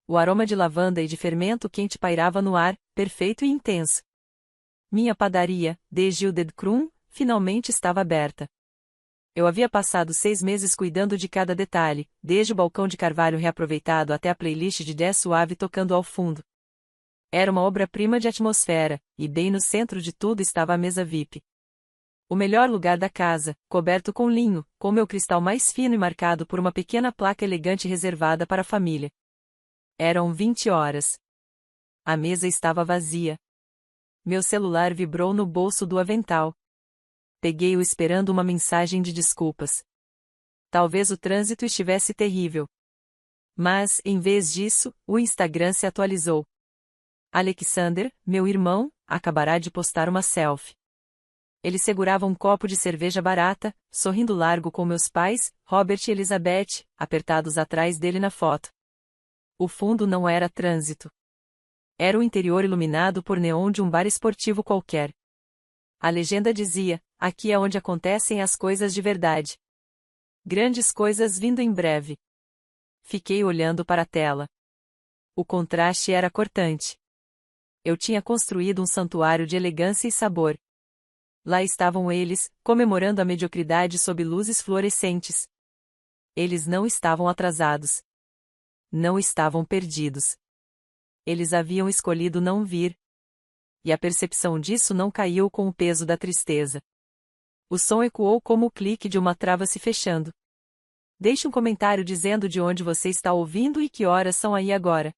O aroma de lavanda e de fermento quente pairava no ar, perfeito e intenso. Minha padaria, de Gilded Krum, finalmente estava aberta. Eu havia passado 6 meses cuidando de cada detalhe, desde o balcão de carvalho reaproveitado até a playlist de jazz suave tocando ao fundo. Era uma obra-prima de atmosfera, e bem no centro de tudo estava a mesa VIP. O melhor lugar da casa, coberto com linho, com meu cristal mais fino e marcado por uma pequena placa elegante reservada para a família. Eram 20 horas. A mesa estava vazia. Meu celular vibrou no bolso do avental. Peguei-o esperando uma mensagem de desculpas. Talvez o trânsito estivesse terrível. Mas, em vez disso, o Instagram se atualizou. Alexander, meu irmão, acabará de postar uma selfie. Ele segurava um copo de cerveja barata, sorrindo largo com meus pais, Robert e Elizabeth, apertados atrás dele na foto. O fundo não era trânsito. Era o interior iluminado por neon de um bar esportivo qualquer. A legenda dizia: aqui é onde acontecem as coisas de verdade. Grandes coisas vindo em breve. Fiquei olhando para a tela. O contraste era cortante. Eu tinha construído um santuário de elegância e sabor. Lá estavam eles, comemorando a mediocridade sob luzes fluorescentes. Eles não estavam atrasados. Não estavam perdidos. Eles haviam escolhido não vir. E a percepção disso não caiu com o peso da tristeza. O som ecoou como o clique de uma trava se fechando. Deixe um comentário dizendo de onde você está ouvindo e que horas são aí agora.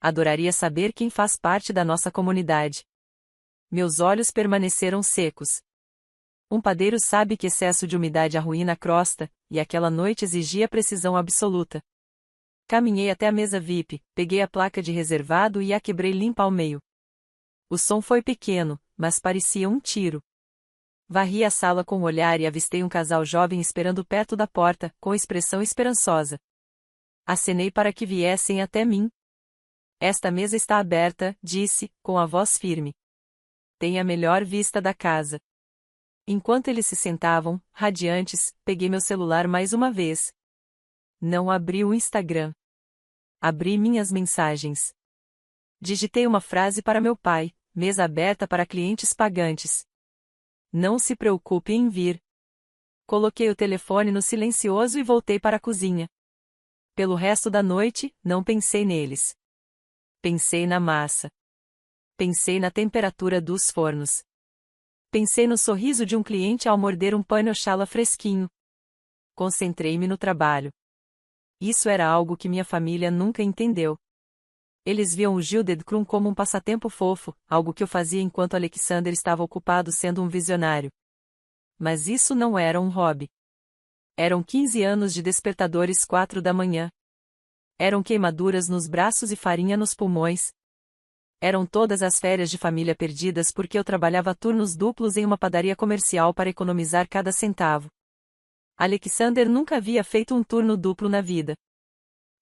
Adoraria saber quem faz parte da nossa comunidade. Meus olhos permaneceram secos. Um padeiro sabe que excesso de umidade arruína a crosta, e aquela noite exigia precisão absoluta. Caminhei até a mesa VIP, peguei a placa de reservado e a quebrei limpa ao meio. O som foi pequeno, mas parecia um tiro. Varri a sala com o olhar e avistei um casal jovem esperando perto da porta, com expressão esperançosa. Acenei para que viessem até mim. Esta mesa está aberta, disse, com a voz firme. Tem a melhor vista da casa. Enquanto eles se sentavam, radiantes, peguei meu celular mais uma vez. Não abri o Instagram. Abri minhas mensagens. Digitei uma frase para meu pai: mesa aberta para clientes pagantes. Não se preocupe em vir. Coloquei o telefone no silencioso e voltei para a cozinha. Pelo resto da noite, não pensei neles. Pensei na massa. Pensei na temperatura dos fornos. Pensei no sorriso de um cliente ao morder um pão oxala fresquinho. Concentrei-me no trabalho. Isso era algo que minha família nunca entendeu. Eles viam o Gilded Krum como um passatempo fofo, algo que eu fazia enquanto Alexander estava ocupado sendo um visionário. Mas isso não era um hobby. Eram 15 anos de despertadores 4 da manhã. Eram queimaduras nos braços e farinha nos pulmões. Eram todas as férias de família perdidas porque eu trabalhava turnos duplos em uma padaria comercial para economizar cada centavo. Alexander nunca havia feito um turno duplo na vida.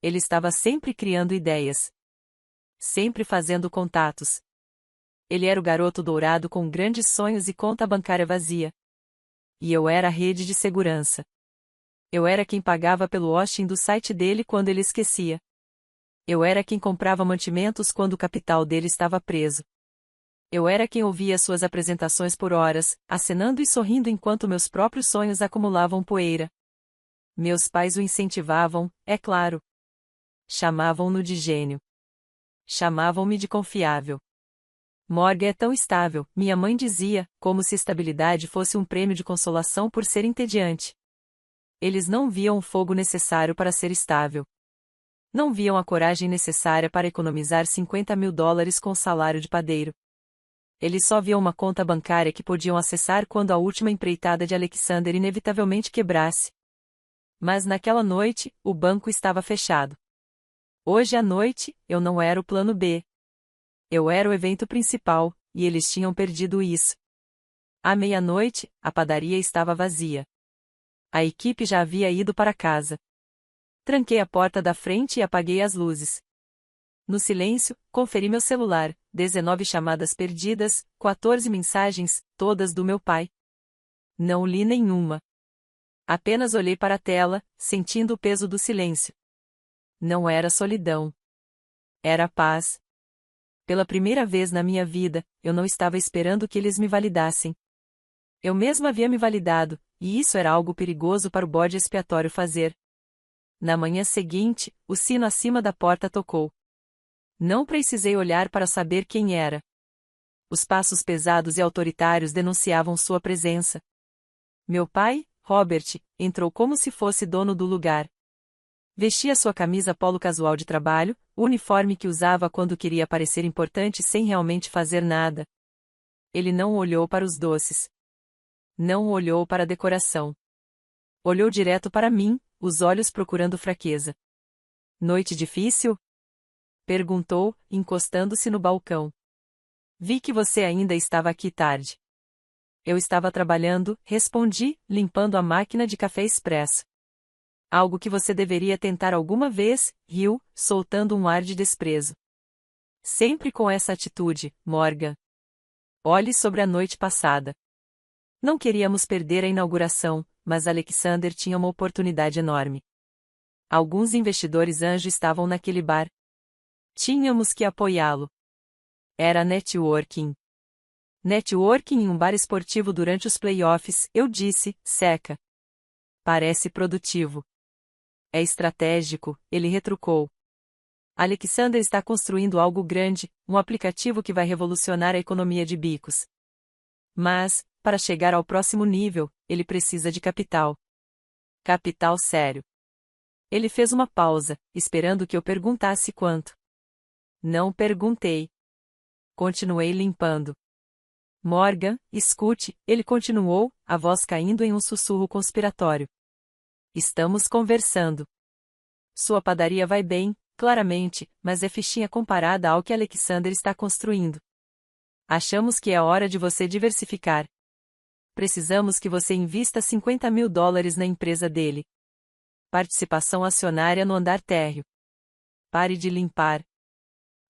Ele estava sempre criando ideias. Sempre fazendo contatos. Ele era o garoto dourado com grandes sonhos e conta bancária vazia. E eu era a rede de segurança. Eu era quem pagava pelo hosting do site dele quando ele esquecia. Eu era quem comprava mantimentos quando o capital dele estava preso. Eu era quem ouvia suas apresentações por horas, acenando e sorrindo enquanto meus próprios sonhos acumulavam poeira. Meus pais o incentivavam, é claro. Chamavam-no de gênio. Chamavam-me de confiável. Morgan é tão estável, minha mãe dizia, como se estabilidade fosse um prêmio de consolação por ser entediante. Eles não viam o fogo necessário para ser estável. Não viam a coragem necessária para economizar $50.000 com o salário de padeiro. Eles só viam uma conta bancária que podiam acessar quando a última empreitada de Alexander inevitavelmente quebrasse. Mas naquela noite, o banco estava fechado. Hoje à noite, eu não era o plano B. Eu era o evento principal, e eles tinham perdido isso. À meia-noite, a padaria estava vazia. A equipe já havia ido para casa. Tranquei a porta da frente e apaguei as luzes. No silêncio, conferi meu celular, 19 chamadas perdidas, 14 mensagens, todas do meu pai. Não li nenhuma. Apenas olhei para a tela, sentindo o peso do silêncio. Não era solidão. Era paz. Pela primeira vez na minha vida, eu não estava esperando que eles me validassem. Eu mesma havia me validado, e isso era algo perigoso para o bode expiatório fazer. Na manhã seguinte, o sino acima da porta tocou. Não precisei olhar para saber quem era. Os passos pesados e autoritários denunciavam sua presença. Meu pai, Robert, entrou como se fosse dono do lugar. Vestia sua camisa polo casual de trabalho, o uniforme que usava quando queria parecer importante sem realmente fazer nada. Ele não olhou para os doces. Não olhou para a decoração. Olhou direto para mim, os olhos procurando fraqueza. Noite difícil? Perguntou, encostando-se no balcão. Vi que você ainda estava aqui tarde. Eu estava trabalhando, respondi, limpando a máquina de café expresso. Algo que você deveria tentar alguma vez, riu, soltando um ar de desprezo. Sempre com essa atitude, Morgan. Olhe sobre a noite passada. Não queríamos perder a inauguração, mas Alexander tinha uma oportunidade enorme. Alguns investidores anjo estavam naquele bar. Tínhamos que apoiá-lo. Era networking. Networking em um bar esportivo durante os playoffs, eu disse, seca. Parece produtivo. É estratégico, ele retrucou. Alexander está construindo algo grande, um aplicativo que vai revolucionar a economia de bicos. Mas, para chegar ao próximo nível, ele precisa de capital. Capital sério. Ele fez uma pausa, esperando que eu perguntasse quanto. Não perguntei. Continuei limpando. Morgan, escute, ele continuou, a voz caindo em um sussurro conspiratório. Estamos conversando. Sua padaria vai bem, claramente, mas é fichinha comparada ao que Alexander está construindo. Achamos que é hora de você diversificar. Precisamos que você invista $50.000 na empresa dele. Participação acionária no andar térreo. Pare de limpar.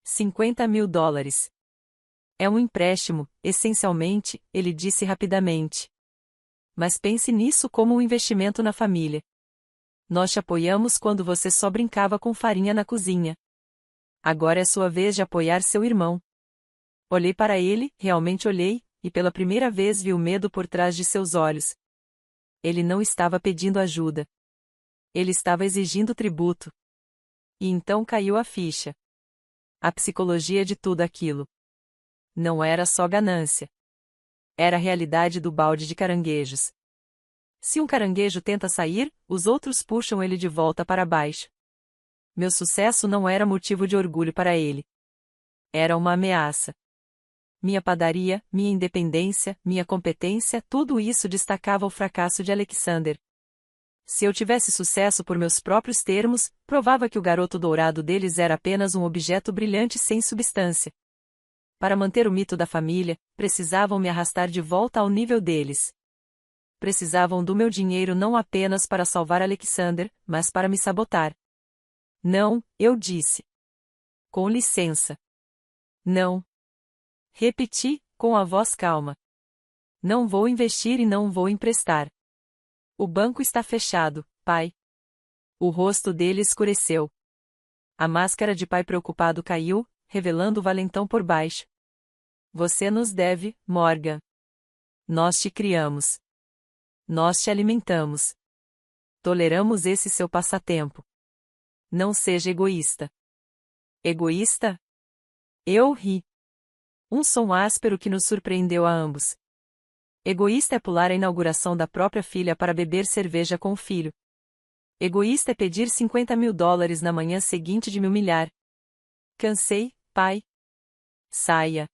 $50.000. É um empréstimo, essencialmente, ele disse rapidamente. Mas pense nisso como um investimento na família. Nós te apoiamos quando você só brincava com farinha na cozinha. Agora é sua vez de apoiar seu irmão. Olhei para ele, realmente olhei, e pela primeira vez vi o medo por trás de seus olhos. Ele não estava pedindo ajuda. Ele estava exigindo tributo. E então caiu a ficha. A psicologia de tudo aquilo. Não era só ganância. Era a realidade do balde de caranguejos. Se um caranguejo tenta sair, os outros puxam ele de volta para baixo. Meu sucesso não era motivo de orgulho para ele. Era uma ameaça. Minha padaria, minha independência, minha competência, tudo isso destacava o fracasso de Alexander. Se eu tivesse sucesso por meus próprios termos, provava que o garoto dourado deles era apenas um objeto brilhante sem substância. Para manter o mito da família, precisavam me arrastar de volta ao nível deles. Precisavam do meu dinheiro não apenas para salvar Alexander, mas para me sabotar. Não, eu disse. Com licença. Não. Repeti, com a voz calma. Não vou investir e não vou emprestar. O banco está fechado, pai. O rosto dele escureceu. A máscara de pai preocupado caiu, revelando o valentão por baixo. Você nos deve, Morgan. Nós te criamos. Nós te alimentamos. Toleramos esse seu passatempo. Não seja egoísta. Egoísta? Eu ri. Um som áspero que nos surpreendeu a ambos. Egoísta é pular a inauguração da própria filha para beber cerveja com o filho. Egoísta é pedir $50.000 na manhã seguinte de me humilhar. Cansei, pai. Saia.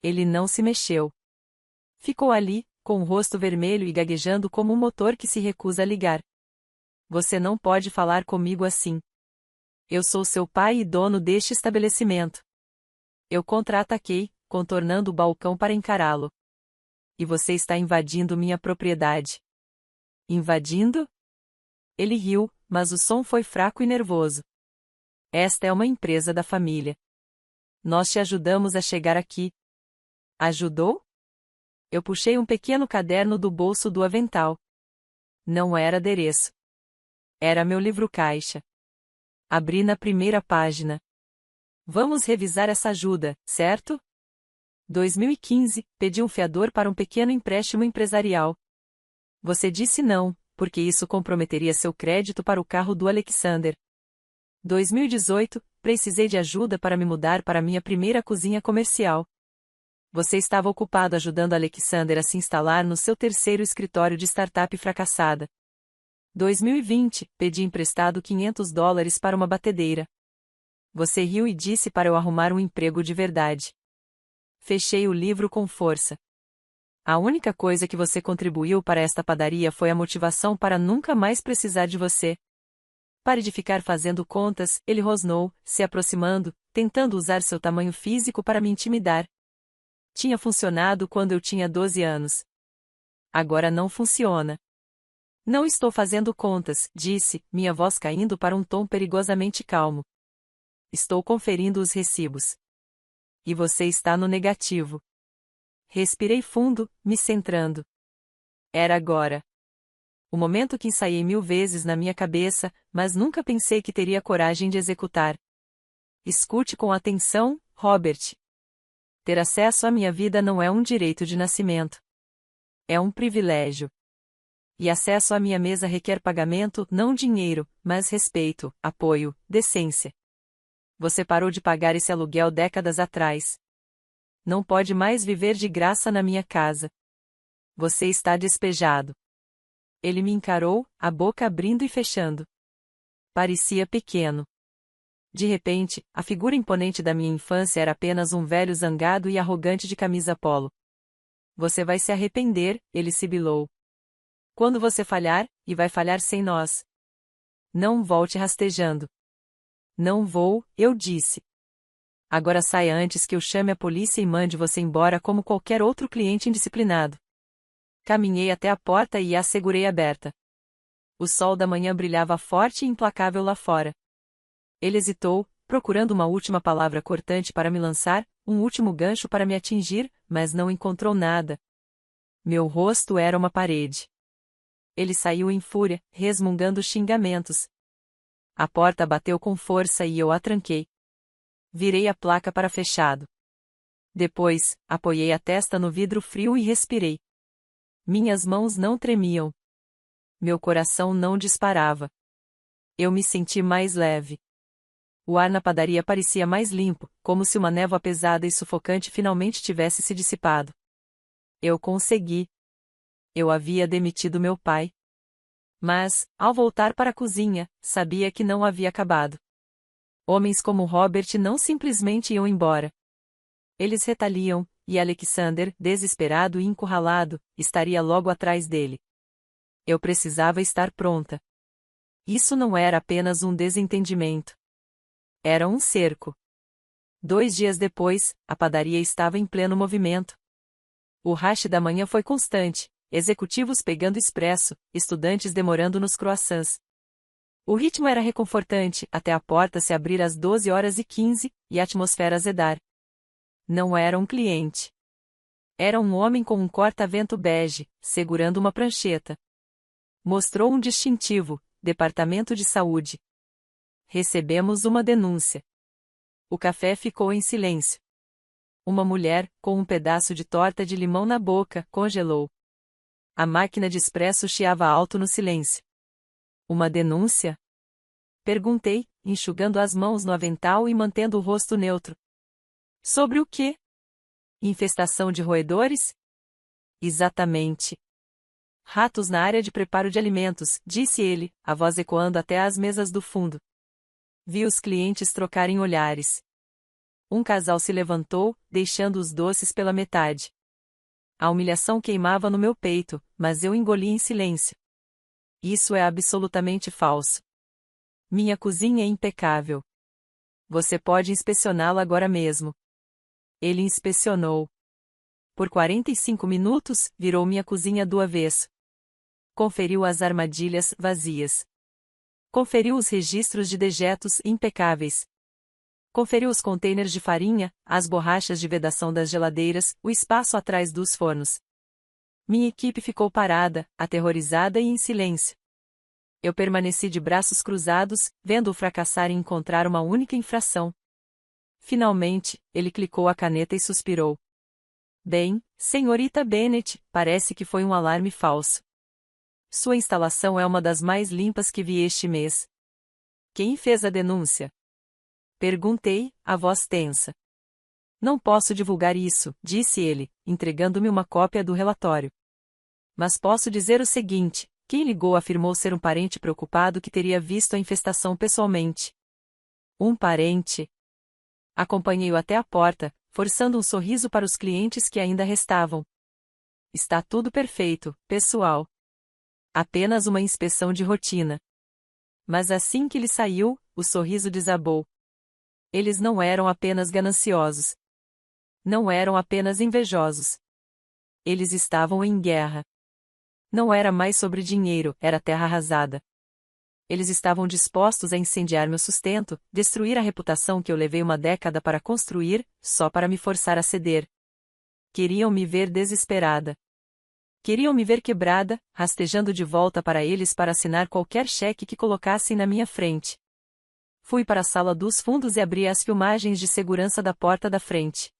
Ele não se mexeu. Ficou ali, com o rosto vermelho e gaguejando como um motor que se recusa a ligar. Você não pode falar comigo assim. Eu sou seu pai e dono deste estabelecimento. Eu contra-ataquei, contornando o balcão para encará-lo. E você está invadindo minha propriedade. Invadindo? Ele riu, mas o som foi fraco e nervoso. Esta é uma empresa da família. Nós te ajudamos a chegar aqui. Ajudou? Eu puxei um pequeno caderno do bolso do avental. Não era adereço. Era meu livro-caixa. Abri na primeira página. Vamos revisar essa ajuda, certo? 2015, pedi um fiador para um pequeno empréstimo empresarial. Você disse não, porque isso comprometeria seu crédito para o carro do Alexander. 2018, precisei de ajuda para me mudar para minha primeira cozinha comercial. Você estava ocupado ajudando Alexander a se instalar no seu terceiro escritório de startup fracassada. 2020, pedi emprestado $500 para uma batedeira. Você riu e disse para eu arrumar um emprego de verdade. Fechei o livro com força. A única coisa que você contribuiu para esta padaria foi a motivação para nunca mais precisar de você. Pare de ficar fazendo contas, ele rosnou, se aproximando, tentando usar seu tamanho físico para me intimidar. Tinha funcionado quando eu tinha 12 anos. Agora não funciona. Não estou fazendo contas, disse, minha voz caindo para um tom perigosamente calmo. Estou conferindo os recibos. E você está no negativo. Respirei fundo, me centrando. Era agora. O momento que ensaiei 1000 vezes na minha cabeça, mas nunca pensei que teria coragem de executar. Escute com atenção, Robert. Ter acesso à minha vida não é um direito de nascimento. É um privilégio. E acesso à minha mesa requer pagamento, não dinheiro, mas respeito, apoio, decência. Você parou de pagar esse aluguel décadas atrás. Não pode mais viver de graça na minha casa. Você está despejado. Ele me encarou, a boca abrindo e fechando. Parecia pequeno. De repente, a figura imponente da minha infância era apenas um velho zangado e arrogante de camisa polo. Você vai se arrepender, ele sibilou. Quando você falhar, e vai falhar sem nós. Não volte rastejando. Não vou, eu disse. Agora saia antes que eu chame a polícia e mande você embora como qualquer outro cliente indisciplinado. Caminhei até a porta e a segurei aberta. O sol da manhã brilhava forte e implacável lá fora. Ele hesitou, procurando uma última palavra cortante para me lançar, um último gancho para me atingir, mas não encontrou nada. Meu rosto era uma parede. Ele saiu em fúria, resmungando xingamentos. A porta bateu com força e eu a tranquei. Virei a placa para fechado. Depois, apoiei a testa no vidro frio e respirei. Minhas mãos não tremiam. Meu coração não disparava. Eu me senti mais leve. O ar na padaria parecia mais limpo, como se uma névoa pesada e sufocante finalmente tivesse se dissipado. Eu consegui. Eu havia demitido meu pai. Mas, ao voltar para a cozinha, sabia que não havia acabado. Homens como Robert não simplesmente iam embora. Eles retaliam, e Alexander, desesperado e encurralado, estaria logo atrás dele. Eu precisava estar pronta. Isso não era apenas um desentendimento. Era um cerco. 2 dias depois, a padaria estava em pleno movimento. O rush da manhã foi constante, executivos pegando expresso, estudantes demorando nos croissants. O ritmo era reconfortante, até a porta se abrir às 12h15, e a atmosfera azedar. Não era um cliente. Era um homem com um corta-vento bege, segurando uma prancheta. Mostrou um distintivo, Departamento de Saúde. Recebemos uma denúncia. O café ficou em silêncio. Uma mulher, com um pedaço de torta de limão na boca, congelou. A máquina de expresso chiava alto no silêncio. Uma denúncia? Perguntei, enxugando as mãos no avental e mantendo o rosto neutro. Sobre o quê? Infestação de roedores? Exatamente. Ratos na área de preparo de alimentos, disse ele, a voz ecoando até às mesas do fundo. Vi os clientes trocarem olhares. Um casal se levantou, deixando os doces pela metade. A humilhação queimava no meu peito, mas eu engoli em silêncio. Isso é absolutamente falso. Minha cozinha é impecável. Você pode inspecioná-la agora mesmo. Ele inspecionou. Por 45 minutos, virou minha cozinha do avesso. Conferiu as armadilhas vazias. Conferiu os registros de dejetos impecáveis. Conferiu os containers de farinha, as borrachas de vedação das geladeiras, o espaço atrás dos fornos. Minha equipe ficou parada, aterrorizada e em silêncio. Eu permaneci de braços cruzados, vendo-o fracassar em encontrar uma única infração. Finalmente, ele clicou a caneta e suspirou. Bem, senhorita Bennet, parece que foi um alarme falso. Sua instalação é uma das mais limpas que vi este mês. Quem fez a denúncia? Perguntei, a voz tensa. Não posso divulgar isso, disse ele, entregando-me uma cópia do relatório. Mas posso dizer o seguinte: quem ligou afirmou ser um parente preocupado que teria visto a infestação pessoalmente. Um parente? Acompanhei-o até a porta, forçando um sorriso para os clientes que ainda restavam. Está tudo perfeito, pessoal. Apenas uma inspeção de rotina. Mas assim que ele saiu, o sorriso desabou. Eles não eram apenas gananciosos. Não eram apenas invejosos. Eles estavam em guerra. Não era mais sobre dinheiro, era terra arrasada. Eles estavam dispostos a incendiar meu sustento, destruir a reputação que eu levei uma década para construir, só para me forçar a ceder. Queriam me ver desesperada. Queriam me ver quebrada, rastejando de volta para eles para assinar qualquer cheque que colocassem na minha frente. Fui para a sala dos fundos e abri as filmagens de segurança da porta da frente.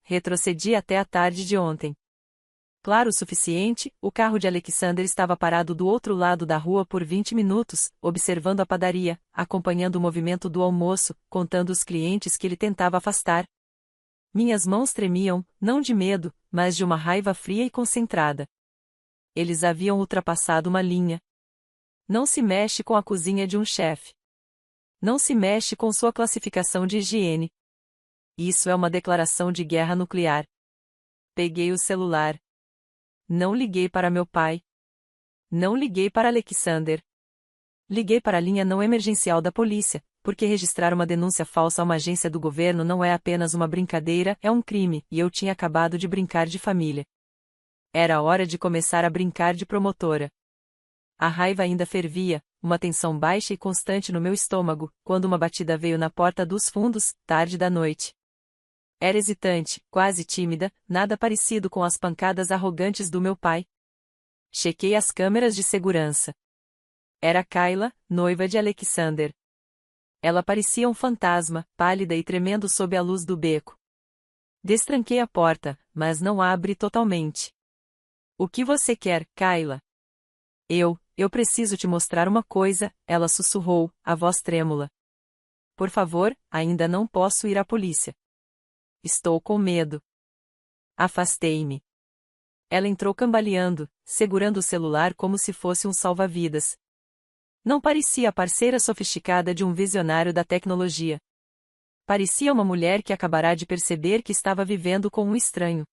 Retrocedi até a tarde de ontem. Claro o suficiente, o carro de Alexander estava parado do outro lado da rua por 20 minutos, observando a padaria, acompanhando o movimento do almoço, contando os clientes que ele tentava afastar. Minhas mãos tremiam, não de medo, mas de uma raiva fria e concentrada. Eles haviam ultrapassado uma linha. Não se mexe com a cozinha de um chefe. Não se mexe com sua classificação de higiene. Isso é uma declaração de guerra nuclear. Peguei o celular. Não liguei para meu pai. Não liguei para Alexander. Liguei para a linha não emergencial da polícia, porque registrar uma denúncia falsa a uma agência do governo não é apenas uma brincadeira, é um crime, e eu tinha acabado de brincar de família. Era hora de começar a brincar de promotora. A raiva ainda fervia, uma tensão baixa e constante no meu estômago, quando uma batida veio na porta dos fundos, tarde da noite. Era hesitante, quase tímida, nada parecido com as pancadas arrogantes do meu pai. Chequei as câmeras de segurança. Era Kayla, noiva de Alexander. Ela parecia um fantasma, pálida e tremendo sob a luz do beco. Destranquei a porta, mas não a abri totalmente. O que você quer, Kayla? Eu preciso te mostrar uma coisa, ela sussurrou, a voz trêmula. Por favor, ainda não posso ir à polícia. Estou com medo. Afastei-me. Ela entrou cambaleando, segurando o celular como se fosse um salva-vidas. Não parecia a parceira sofisticada de um visionário da tecnologia. Parecia uma mulher que acabará de perceber que estava vivendo com um estranho.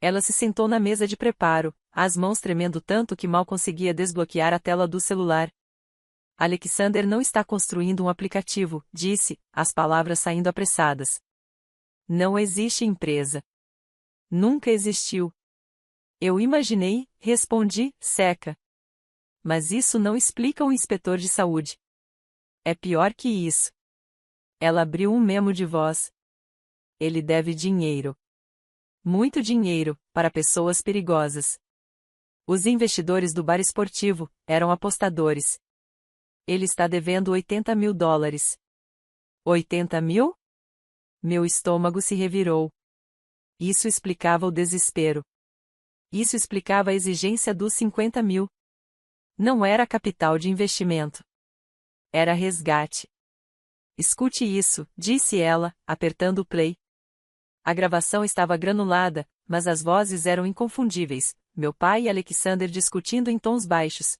Ela se sentou na mesa de preparo, as mãos tremendo tanto que mal conseguia desbloquear a tela do celular. Alexander não está construindo um aplicativo, disse, as palavras saindo apressadas. Não existe empresa. Nunca existiu. Eu imaginei, respondi, seca. Mas isso não explica um inspetor de saúde. É pior que isso. Ela abriu um memo de voz. Ele deve dinheiro. Muito dinheiro, para pessoas perigosas. Os investidores do bar esportivo eram apostadores. Ele está devendo $80.000. 80 mil? Meu estômago se revirou. Isso explicava o desespero. Isso explicava a exigência dos 50 mil. Não era capital de investimento. Era resgate. Escute isso, disse ela, apertando o play. A gravação estava granulada, mas as vozes eram inconfundíveis, meu pai e Alexander discutindo em tons baixos.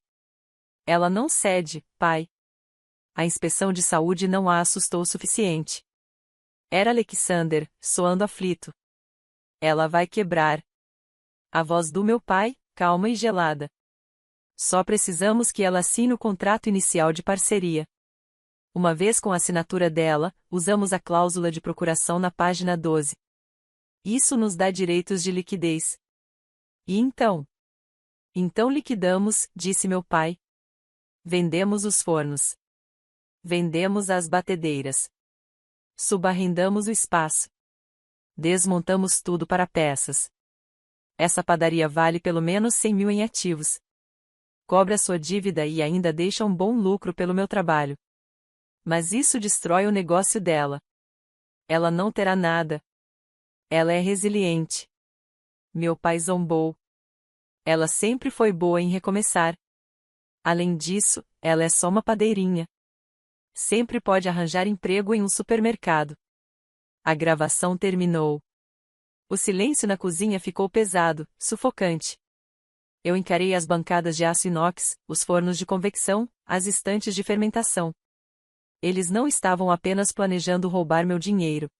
Ela não cede, pai. A inspeção de saúde não a assustou o suficiente. Era Alexander, soando aflito. Ela vai quebrar. A voz do meu pai, calma e gelada. Só precisamos que ela assine o contrato inicial de parceria. Uma vez com a assinatura dela, usamos a cláusula de procuração na página 12. Isso nos dá direitos de liquidez. E então? Então liquidamos, disse meu pai. Vendemos os fornos. Vendemos as batedeiras. Subarrendamos o espaço. Desmontamos tudo para peças. Essa padaria vale pelo menos 100 mil em ativos. Cobre a sua dívida e ainda deixa um bom lucro pelo meu trabalho. Mas isso destrói o negócio dela. Ela não terá nada. Ela é resiliente. Meu pai zombou. Ela sempre foi boa em recomeçar. Além disso, ela é só uma padeirinha. Sempre pode arranjar emprego em um supermercado. A gravação terminou. O silêncio na cozinha ficou pesado, sufocante. Eu encarei as bancadas de aço inox, os fornos de convecção, as estantes de fermentação. Eles não estavam apenas planejando roubar meu dinheiro.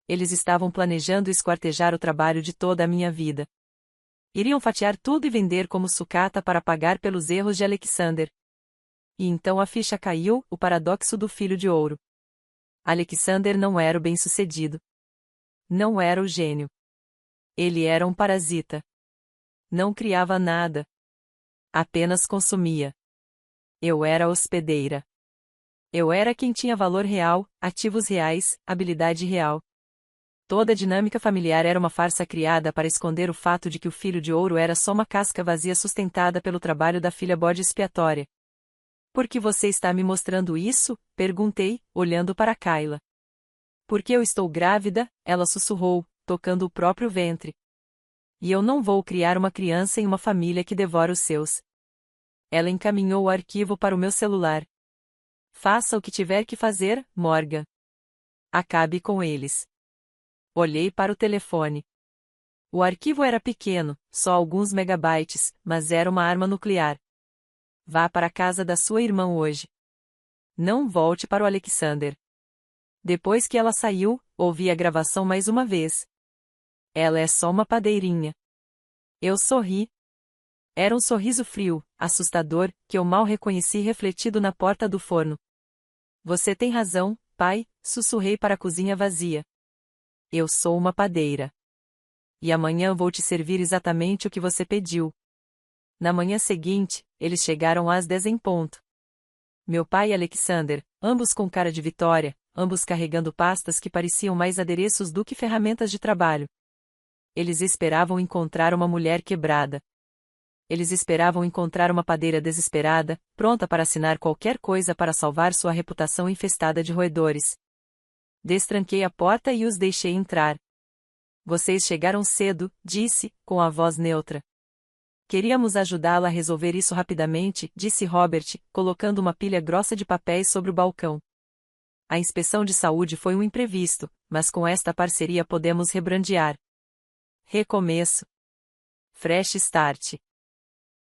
Eles estavam planejando esquartejar o trabalho de toda a minha vida. Iriam fatiar tudo e vender como sucata para pagar pelos erros de Alexander. E então a ficha caiu, o paradoxo do filho de ouro. Alexander não era o bem-sucedido. Não era o gênio. Ele era um parasita. Não criava nada. Apenas consumia. Eu era a hospedeira. Eu era quem tinha valor real, ativos reais, habilidade real. Toda a dinâmica familiar era uma farsa criada para esconder o fato de que o filho de ouro era só uma casca vazia sustentada pelo trabalho da filha bode expiatória. Por que você está me mostrando isso? Perguntei, olhando para Kayla. Porque eu estou grávida, ela sussurrou, tocando o próprio ventre. E eu não vou criar uma criança em uma família que devora os seus. Ela encaminhou o arquivo para o meu celular. Faça o que tiver que fazer, Morgan. Acabe com eles. Olhei para o telefone. O arquivo era pequeno, só alguns megabytes, mas era uma arma nuclear. Vá para a casa da sua irmã hoje. Não volte para o Alexander. Depois que ela saiu, ouvi a gravação mais uma vez. Ela é só uma padeirinha. Eu sorri. Era um sorriso frio, assustador, que eu mal reconheci refletido na porta do forno. Você tem razão, pai, sussurrei para a cozinha vazia. Eu sou uma padeira. E amanhã vou te servir exatamente o que você pediu. Na manhã seguinte, eles chegaram às 10 em ponto. Meu pai e Alexander, ambos com cara de vitória, ambos carregando pastas que pareciam mais adereços do que ferramentas de trabalho. Eles esperavam encontrar uma mulher quebrada. Eles esperavam encontrar uma padeira desesperada, pronta para assinar qualquer coisa para salvar sua reputação infestada de roedores. Destranquei a porta e os deixei entrar. Vocês chegaram cedo, disse, com a voz neutra. Queríamos ajudá-la a resolver isso rapidamente, disse Robert, colocando uma pilha grossa de papéis sobre o balcão. A inspeção de saúde foi um imprevisto, mas com esta parceria podemos rebrandear. Recomeço. Fresh start.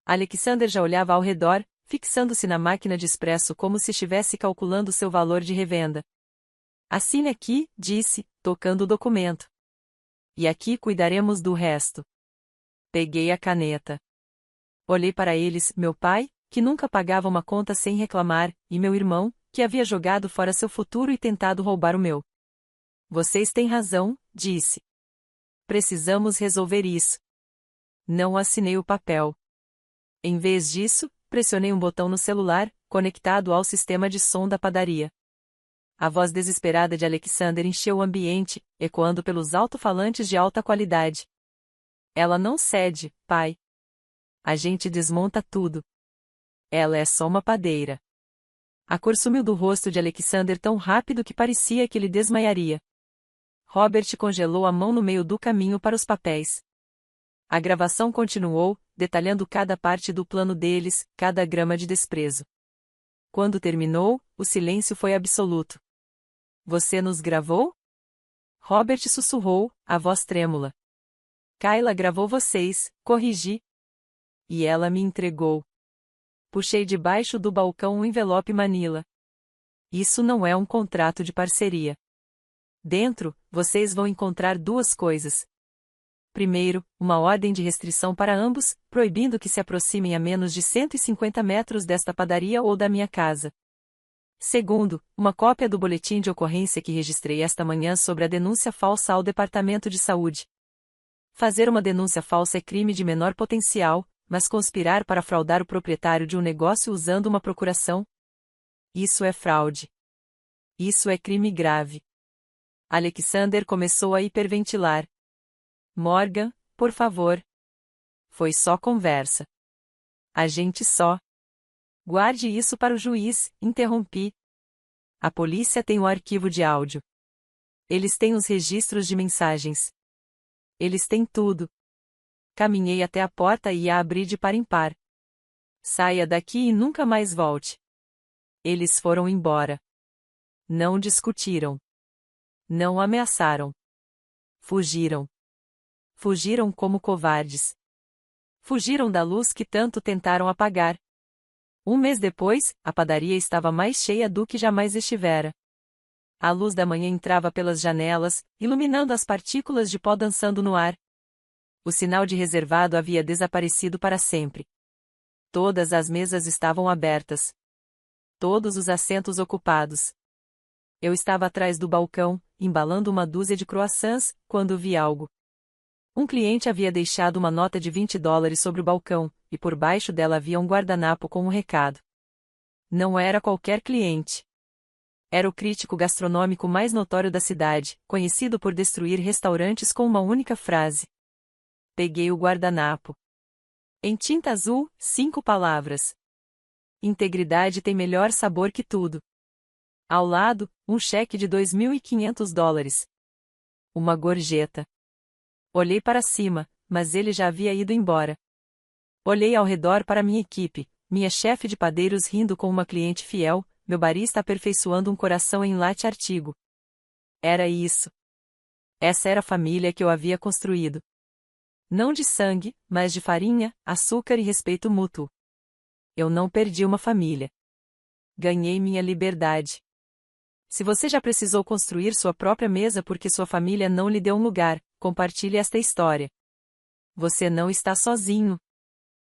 Alexander já olhava ao redor, fixando-se na máquina de expresso como se estivesse calculando seu valor de revenda. Assine aqui, disse, tocando o documento. E aqui cuidaremos do resto. Peguei a caneta. Olhei para eles, meu pai, que nunca pagava uma conta sem reclamar, e meu irmão, que havia jogado fora seu futuro e tentado roubar o meu. Vocês têm razão, disse. Precisamos resolver isso. Não assinei o papel. Em vez disso, pressionei um botão no celular, conectado ao sistema de som da padaria. A voz desesperada de Alexander encheu o ambiente, ecoando pelos alto-falantes de alta qualidade. Ela não cede, pai. A gente desmonta tudo. Ela é só uma padeira. A cor sumiu do rosto de Alexander tão rápido que parecia que ele desmaiaria. Robert congelou a mão no meio do caminho para os papéis. A gravação continuou, detalhando cada parte do plano deles, cada grama de desprezo. Quando terminou, o silêncio foi absoluto. Você nos gravou? Robert sussurrou, a voz trêmula. Kayla gravou vocês, corrigi. E ela me entregou. Puxei debaixo do balcão um envelope Manila. Isso não é um contrato de parceria. Dentro, vocês vão encontrar duas coisas. Primeiro, uma ordem de restrição para ambos, proibindo que se aproximem a menos de 150 metros desta padaria ou da minha casa. Segundo, uma cópia do boletim de ocorrência que registrei esta manhã sobre a denúncia falsa ao Departamento de Saúde. Fazer uma denúncia falsa é crime de menor potencial, mas conspirar para fraudar o proprietário de um negócio usando uma procuração? Isso é fraude. Isso é crime grave. Alexander começou a hiperventilar. Morgan, por favor. Foi só conversa. A gente só. Guarde isso para o juiz, interrompi. A polícia tem o arquivo de áudio. Eles têm os registros de mensagens. Eles têm tudo. Caminhei até a porta e a abri de par em par. Saia daqui e nunca mais volte. Eles foram embora. Não discutiram. Não ameaçaram. Fugiram. Fugiram como covardes. Fugiram da luz que tanto tentaram apagar. Um mês depois, a padaria estava mais cheia do que jamais estivera. A luz da manhã entrava pelas janelas, iluminando as partículas de pó dançando no ar. O sinal de reservado havia desaparecido para sempre. Todas as mesas estavam abertas. Todos os assentos ocupados. Eu estava atrás do balcão, embalando uma dúzia de croissants, quando vi algo. Um cliente havia deixado uma nota de $20 sobre o balcão, e por baixo dela havia um guardanapo com um recado. Não era qualquer cliente. Era o crítico gastronômico mais notório da cidade, conhecido por destruir restaurantes com uma única frase. Peguei o guardanapo. Em tinta azul, 5 palavras. Integridade tem melhor sabor que tudo. Ao lado, um cheque de $2.500. Uma gorjeta. Olhei para cima, mas ele já havia ido embora. Olhei ao redor para minha equipe, minha chefe de padeiros rindo com uma cliente fiel, meu barista aperfeiçoando um coração em latte artigo. Era isso. Essa era a família que eu havia construído. Não de sangue, mas de farinha, açúcar e respeito mútuo. Eu não perdi uma família. Ganhei minha liberdade. Se você já precisou construir sua própria mesa porque sua família não lhe deu um lugar, compartilhe esta história. Você não está sozinho.